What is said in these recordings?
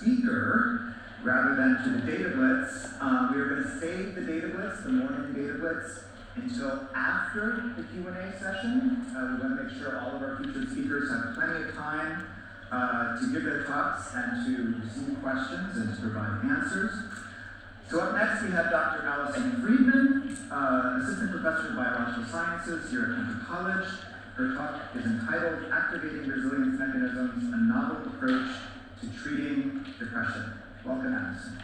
speaker rather than to the data blitz. We are going to save the data blitz, the morning data blitz, until after the Q&A session. We want to make sure all of our featured speakers have plenty of time to give their talks and to receive questions and to provide answers. So up next we have Dr. Allison Friedman, Assistant Professor of Biological Sciences here at Hunter College. Her talk is entitled Activating Resilience Mechanisms, a Novel Approach to Treating Depression. Welcome, Allison.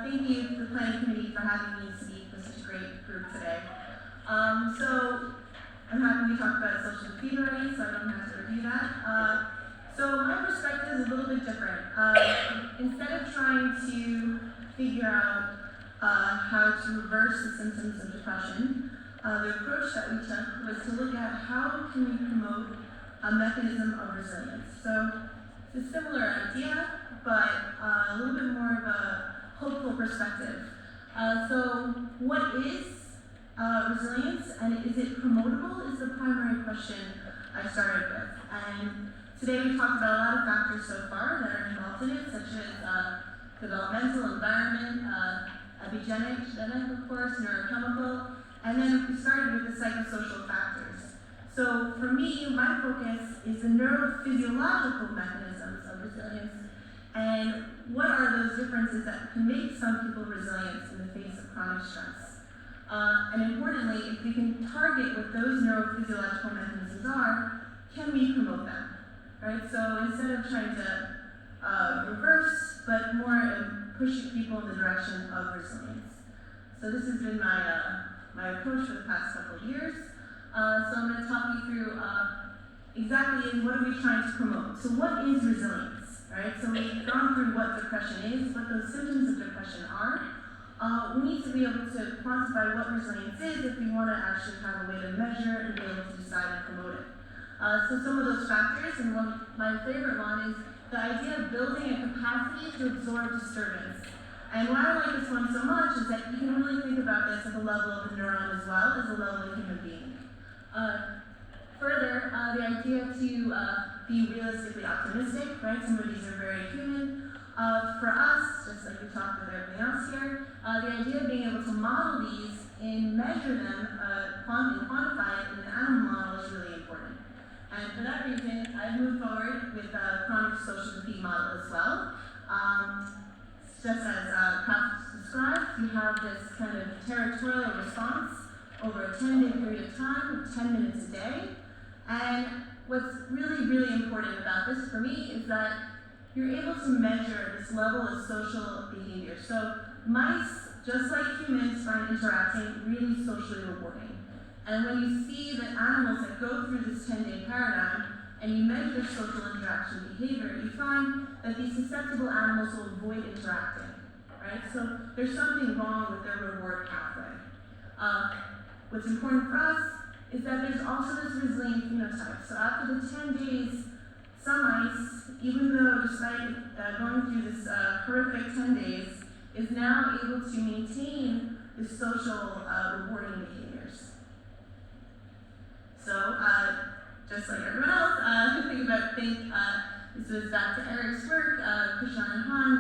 Thank you to the Planning Committee for having me speak with such a great group today. So I'm happy we talked about social defeat already, so I don't have to review that. So my perspective is a little bit different. Instead of trying to figure out how to reverse the symptoms of depression, the approach that we took was to look at how can we promote a mechanism of resilience. So it's a similar idea, but a little bit more of a hopeful perspective. So what is resilience, and is it promotable, is the primary question I started with. And today we talked about a lot of factors so far that are involved in it, such as developmental, environment, epigenetic, genetic, of course, neurochemical, and then we started with the psychosocial factors. So for me, my focus is the neurophysiological mechanisms of resilience, and what are those differences that can make some people resilient in the face of chronic stress? And importantly, if we can target what those neurophysiological mechanisms are, can we promote them? Right? So instead of trying to reverse, but more push people in the direction of resilience. So this has been my approach for the past couple of years. So I'm going to talk you through exactly what are we trying to promote. So what is resilience? Right? So we've gone through what depression is, what those symptoms of depression are. We need to be able to quantify what resilience is if we want to actually have a way to measure and be able to decide and promote it. So some of those factors, and my favorite one is the idea of building a capacity to absorb disturbance. And why I like this one so much is that you can really think about this at the level of the neuron as well as the level of the human being. Further, the idea to be realistically optimistic, right? Some of these are very human. For us, just like we talked with everything else here, the idea of being able to model these and measure them, quantify it in an animal model is really important. And for that reason, I've moved forward with a chronic social defeat model as well. Just as Pat described, you have this kind of territorial response over a 10-day period of time, 10 minutes a day. And what's really, really important about this for me is that you're able to measure this level of social behavior. So mice, just like humans, find interacting really socially rewarding. And when you see that animals that go through this 10-day paradigm and you measure their social interaction behavior, you find that these susceptible animals will avoid interacting, right? So there's something wrong with their reward pathway. What's important for us is that there's also this resilient phenotype. So after the 10 days, some mice, even though despite going through this horrific 10 days, is now able to maintain the social rewarding behaviors. So just like everyone else, this was back to Eric's work, Christian and Han,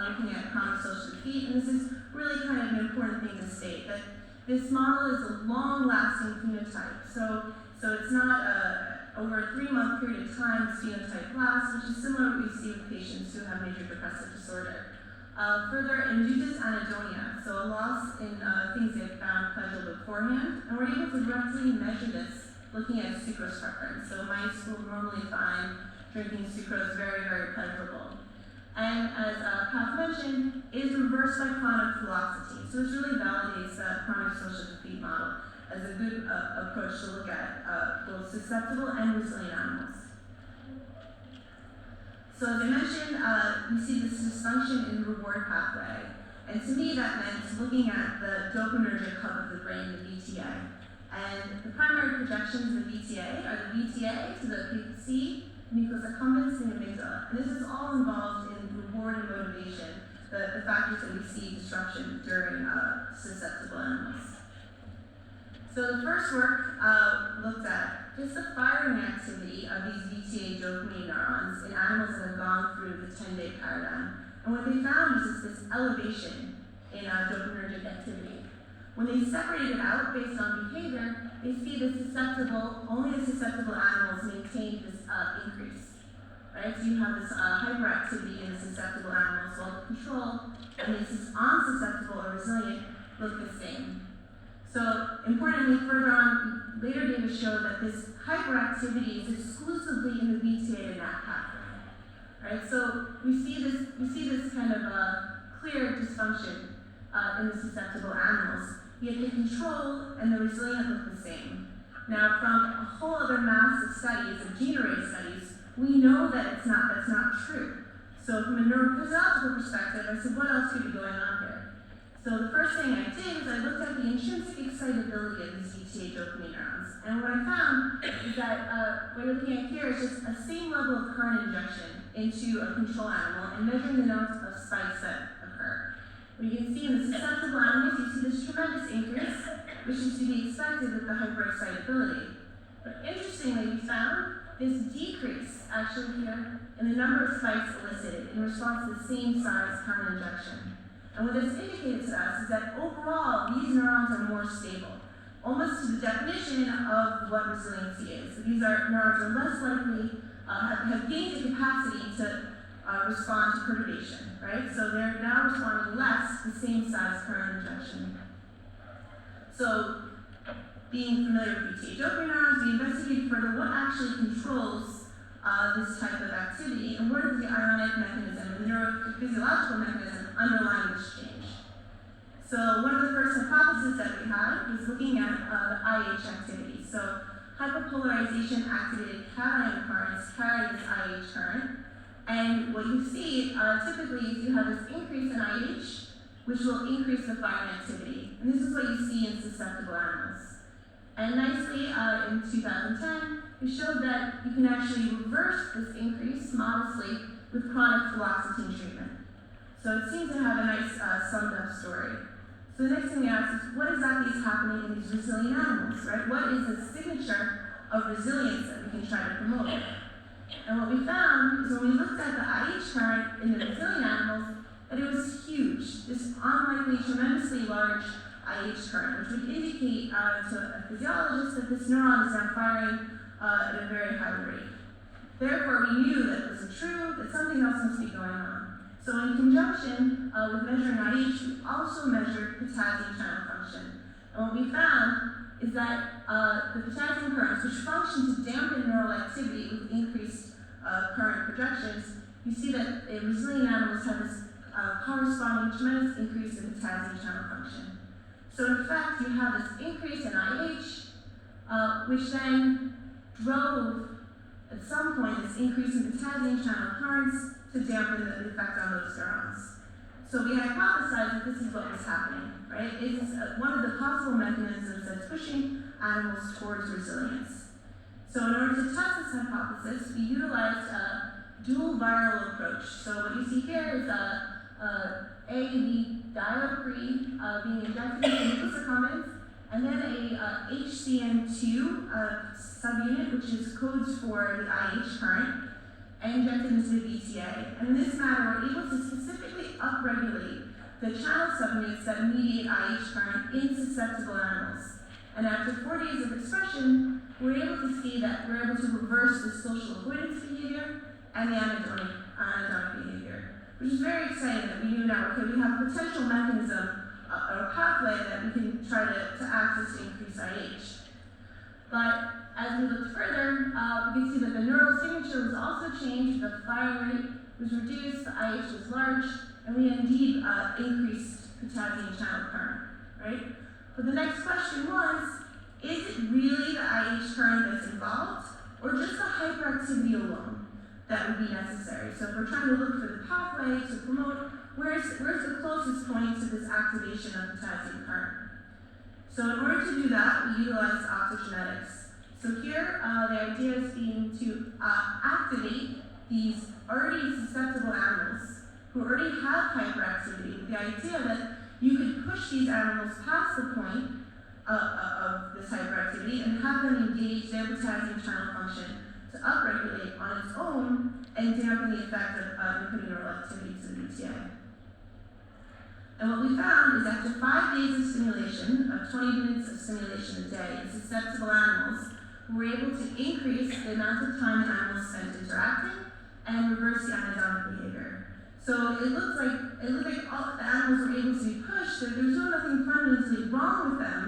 looking at chronic social defeat, and this is really kind of an important thing to state, that this model is a long-lasting phenotype. So it's not over a 3-month period of time this phenotype lasts, which is similar to what we see with patients who have major depressive disorder. Further, induces anhedonia, so a loss in things they have found pleasurable beforehand, and we're able to directly measure this looking at sucrose preference. So mice will normally find drinking sucrose very, very pleasurable. And as Pat mentioned, is reversed by chronic fluoxetine. So this really validates that chronic social defeat model as a good approach to look at both susceptible and resilient animals. So as I mentioned, we see this dysfunction in the reward pathway. And to me, that meant looking at the dopaminergic hub of the brain, the VTA. And the primary projections of the VTA are the VTA to the PPC, nucleus accumbens, and the amygdala. And this is all involved in reward and motivation, the factors that we see disruption during susceptible animals. So the first work looked at just the firing activity of these VTA dopamine neurons in animals that have gone through the 10-day paradigm. And what they found was this elevation in dopaminergic activity. When they separated it out based on behavior, they see only the susceptible animals maintained this increase. Right? So you have this hyperactivity in the susceptible animals, while the control and this unsusceptible or resilient look the same. So importantly, further on, later data showed that this hyperactivity is exclusively in the VTA-NAC pathway. Right? So we see this kind of clear dysfunction in the susceptible animals. Yet the control and the resilient look the same. Now, from a whole other mass of studies, of gene array studies, we know that that's not true. So from a neurophysiological perspective, I said, what else could be going on here? So the first thing I did is I looked at the intrinsic excitability of these VTA dopamine neurons. And what I found is that what you're looking at here is just a same level of current injection into a control animal and measuring the amount of spikes that occur. What you can see in the susceptible animals, you see this tremendous increase, which is to be expected with the hyperexcitability. But interestingly, we found this decrease actually here in the number of spikes elicited in response to the same size current injection. And what this indicated to us is that overall, these neurons are more stable, almost to the definition of what resiliency is. So these neurons are less likely, have gained the capacity to respond to perturbation, right? So they're now responding less to the same size current injection. So being familiar with VTA dopamine neurons, we investigated further what actually controls this type of activity and what is the ionic mechanism and neurophysiological mechanism underlying this change. So one of the first hypotheses that we had was looking at the IH activity. So hyperpolarization activated cation currents carry this IH current. And what you see typically is you have this increase in IH, which will increase the firing activity. And this is what you see in susceptible animals. And nicely, in 2010, we showed that you can actually reverse this increase modestly with chronic fluoxetine treatment. So it seems to have a nice summed up story. So the next thing we asked is, what exactly is happening in these resilient animals, right? What is the signature of resilience that we can try to promote? And what we found is when we looked at the IH current in the resilient animals, that it was huge, this unlikely, tremendously large IH current, which would indicate to a physiologist that this neuron is now firing at a very high rate. Therefore, we knew that it wasn't true, that something else must be going on. So in conjunction with measuring IH, we also measured potassium channel function. And what we found is that the potassium currents, which function to dampen neural activity with increased current projections, you see that resilient animals have this corresponding tremendous increase in potassium channel function. So in fact, you have this increase in IH, which then drove, at some point, this increase in potassium channel currents to dampen the effect on those neurons. So we hypothesized that this is what was happening, right? It is one of the possible mechanisms that's pushing animals towards resilience. So in order to test this hypothesis, we utilized a dual viral approach. So what you see here is AAV diol-3 being injected into the accumbens, and then a HCN2 subunit, which is codes for the IH current, and injected into the VTA. And in this manner, we're able to specifically upregulate the channel subunits that mediate IH current in susceptible animals. And after 4 days of expression, we're able to see that we're able to reverse the social avoidance behavior and the anhedonic behavior, which is very exciting that we knew now, okay, we have a potential mechanism or pathway that we can try to access to increase IH. But as we looked further, we can see that the neural signature was also changed, the firing rate was reduced, the IH was large, and we indeed increased potassium channel current, right? But the next question was, is it really the IH current that's involved, or just the hyperactivity alone that would be necessary? So if we're trying to look for the pathway to promote, where's the closest point to this activation of potassium current? So in order to do that, we utilized optogenetics. So here, the idea is being to activate these already susceptible animals who already have hyperactivity, with the idea that you could push these animals past the point of this hyperactivity and have them engage their potassium channel function to upregulate on its own and dampen the effect of inputting neural activity to the VTA. And what we found is after 5 days of stimulation, of 20 minutes of stimulation a day in susceptible animals, we were able to increase the amount of time the animals spent interacting and reverse the anhedonic behavior. So it looked like all the animals were able to be pushed. There was really nothing fundamentally wrong with them.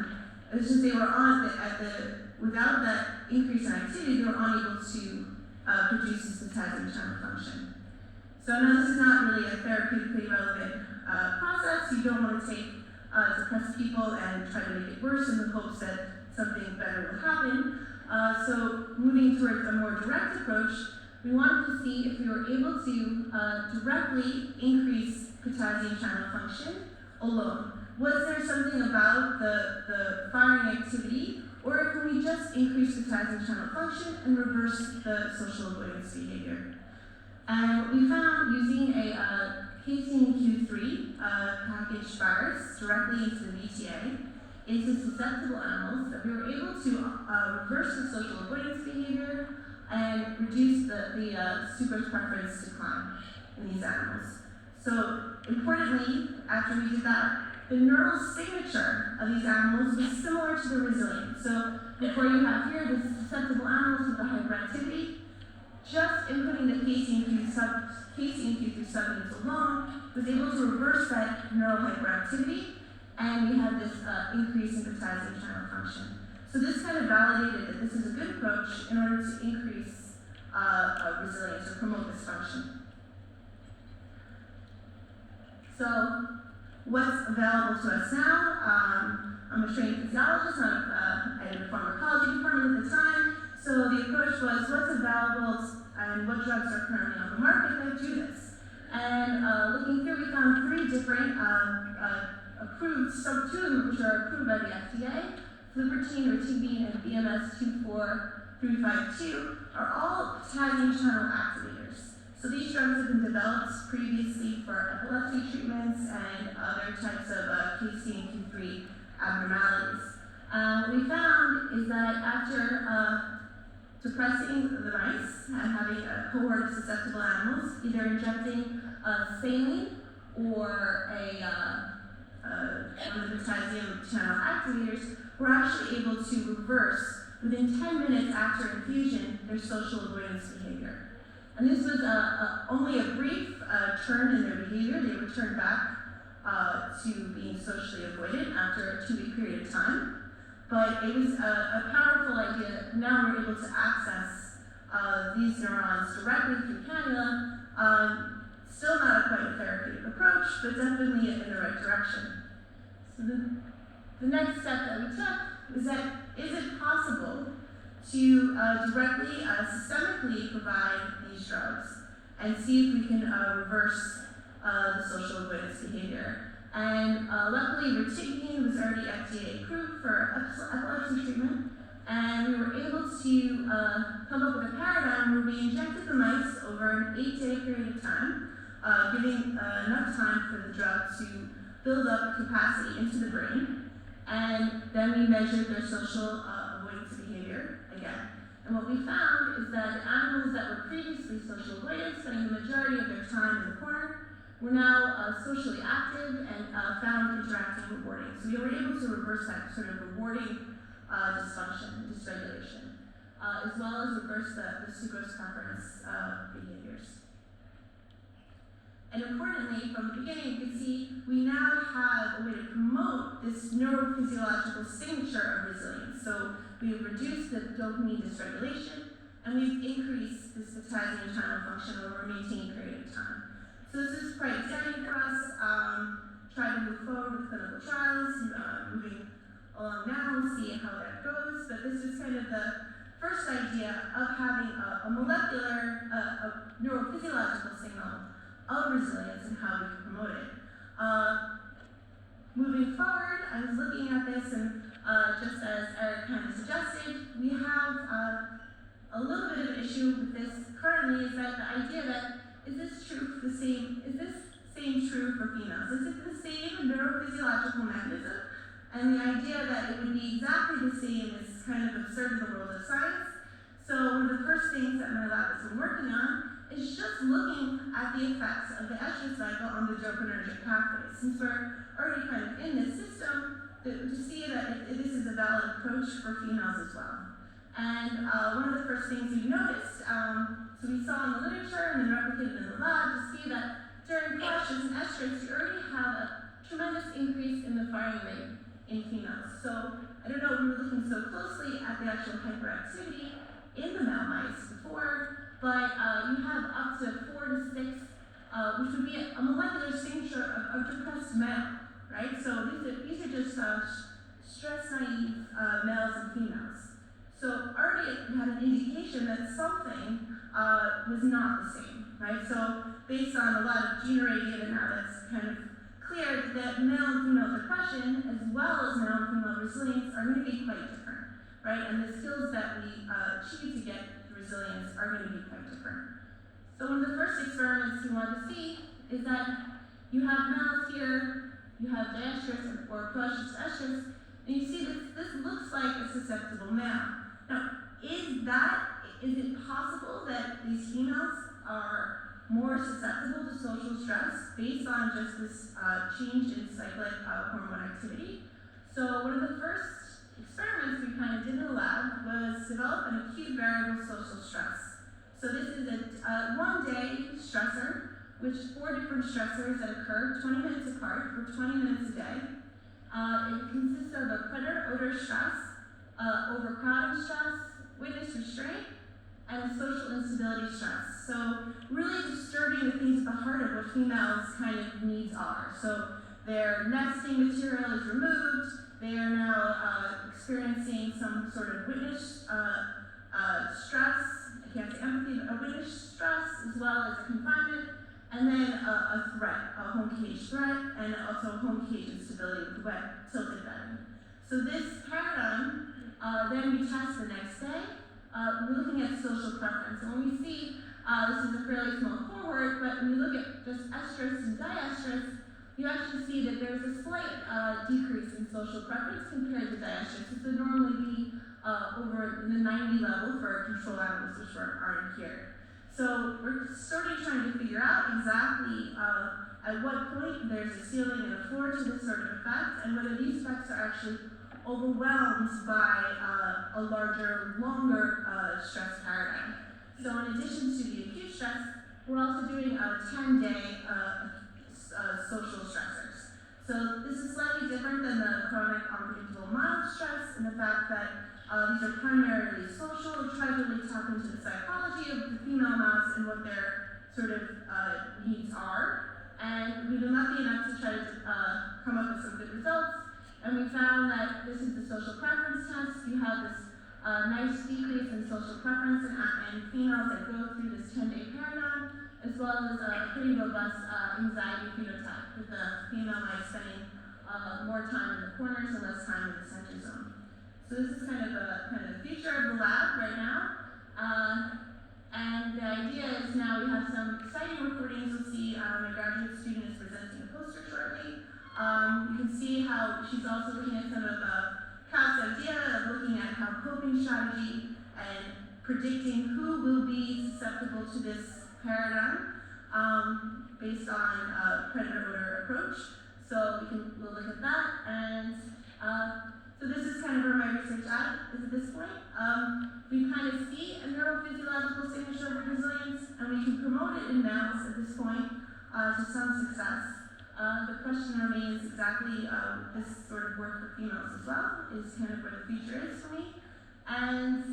It was just they were without that increase in activity, they were unable to produce this potassium channel function. So I know this is not really a therapeutically relevant process. You don't want to take depressed people and try to make it worse in the hopes that something better will happen. So moving towards a more direct approach, we wanted to see if we were able to directly increase potassium channel function alone. Was there something about the firing activity, or can we just increase potassium channel function and reverse the social avoidance behavior? And what we found using a KCNQ3 packaged virus directly into the VTA into susceptible animals, that we were able to reverse the social avoidance behavior and reduce the sucrose preference decline in these animals. So importantly, after we did that, the neural signature of these animals was similar to the resilient. So before you have here the susceptible animals with the hyperactivity, just inputting the KCNQ3 subunits alone was able to reverse that neural hyperactivity, and we had this increase in potassium channel function. So this kind of validated that this is a good approach in order to increase resilience or promote this function. So what's available to us now? I'm a trained physiologist. I had a pharmacology department at the time. So the approach was what's available and what drugs are currently on the market that do this. And looking through, we found 3 different approved, two of them which are approved by the FDA, flubertine, retigabine, and BMS 24352 are all potassium channel activators. So these drugs have been developed previously for epilepsy treatments and other types of KCNQ3 abnormalities. What we found is that after depressing the mice and having a cohort of susceptible animals, either injecting saline or one of the potassium channel activators, we're actually able to reverse, within 10 minutes after infusion, their social avoidance behavior. And this was only a brief turn in their behavior. They returned back to being socially avoided after a 2-week period of time. But it was a powerful idea. Now we're able to access these neurons directly through cannula. Still not quite a therapeutic approach, but definitely in the right direction. So the next step that we took was that, is it possible to directly, systemically provide these drugs and see if we can reverse the social avoidance behavior? And luckily, retigabine was already FDA approved for epilepsy treatment, and we were able to come up with a paradigm where we injected the mice over an 8-day period of time, giving enough time for the drug to build up capacity into the brain, and then we measured their social avoidance behavior again. And what we found is that animals that were previously social avoidant, spending the majority of their time in the corner, were now socially active and found interacting rewarding. So we were able to reverse that sort of rewarding dysfunction, dysregulation, as well as reverse the sucrose preference behaviors. And importantly, from the beginning, you can see we now have a way to promote this neurophysiological signature of resilience. So we've reduced the dopamine dysregulation, and we've increased this potassium channel function over a maintained period of time. So this is quite exciting for us. Trying to move forward with clinical trials, moving along now and see how that goes. But this is kind of the first idea of having a molecular, neurophysiological signal of resilience and how we can promote it. Moving forward, I was looking at this, and just as Eric kind of suggested, we have a little bit of an issue with this currently, is that the idea that is this same true for females. This is the same neurophysiological mechanism, and the idea that it would be exactly the same is kind of absurd in the world of science. So one of the first things that my lab has been working on is just looking at the effects of the estrous cycle on the dopaminergic pathways. Since we're already kind of in this system, to see that this is a valid approach for females as well. And one of the first things we noticed, so we saw in the literature and then replicated in the lab, to see that during flushes and estrus, you already have a tremendous increase in the firing rate in females. So I don't know if we were looking so closely at the actual hyperactivity in the male mice before, but you have up to 4 to 6, which would be a molecular signature of depressed male, right? So these are just stress-naive males and females. So already we had an indication that something was not the same, right? So based on a lot of gene array data now that's kind of clear that male and female depression, as well as male and female resilience, are going to be quite different, right? And the skills that we achieve to get resilience are going to be quite different. So one of the first experiments we want to see is that you have males here, you have diestrus or push estrus, and you see this looks like a susceptible male. Now, is it possible that these females are more susceptible to social stress based on just this change in cyclic hormone activity? So one of the first experiments we kind of did in the lab was develop an acute variable social stress. So this is a one-day stressor, which 4 different stressors that occur 20 minutes apart for 20 minutes a day. It consists of a predator-odor stress, overcrowding stress, witness restraint, and social instability stress. So really disturbing the things at the heart of what females' kind of needs are. So their nesting material is removed, they are now experiencing some sort of witness stress, I can't say empathy, but a witness stress, as well as confinement, and then a threat, a home cage threat, and also home cage instability with wet tilted bedding. So this paradigm, then we test the next day. We're looking at social preference. And when we see, this is a fairly small cohort, but when you look at just estrus and diestrus, you actually see that there's a slight decrease in social preference compared to diestrus. This would normally be over the 90 level for control animals, which aren't here. So we're sort of trying to figure out exactly at what point there's a ceiling and a floor to this sort of effect, and whether these effects are actually overwhelmed by a larger, longer stress paradigm. So in addition to the acute stress, we're also doing a 10-day social stressors. So this is slightly different than the chronic unpredictable mild stress in the fact that these are primarily social. We try to really tap into the psychology of the female mouse and what their sort of needs are. And we've been lucky enough to try to come up with some good results. And we found that this is the social preference test. You have this nice decrease in social preference in females that go through this 10-day paradigm, as well as a pretty robust anxiety phenotype, with the female mice spending more time in the corners and less time in the center zone. So this is kind of the future of the lab right now. And the idea is now we have some exciting recordings. You'll see my graduate student is presenting a poster shortly. You can see how she's also looking at some of Kat's idea of looking at how coping strategy and predicting who will be susceptible to this paradigm based on predator-odor approach. So we'll look at that. And so this is kind of where my research is at this point. We kind of see a neurophysiological signature of resilience, and we can promote it in males at this point to some success. The question remains exactly this sort of work for females as well is kind of where the future is for me. And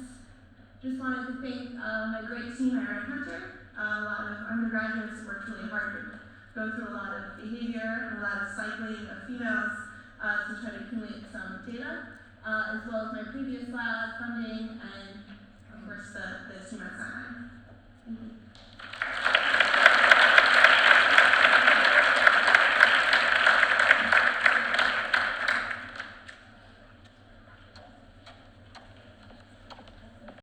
just wanted to thank my great team at Red Hunter. A lot of undergraduates worked really hard to go through a lot of behavior and a lot of cycling of females to try to accumulate some data, as well as my previous lab funding and, of course, the team at Sinai.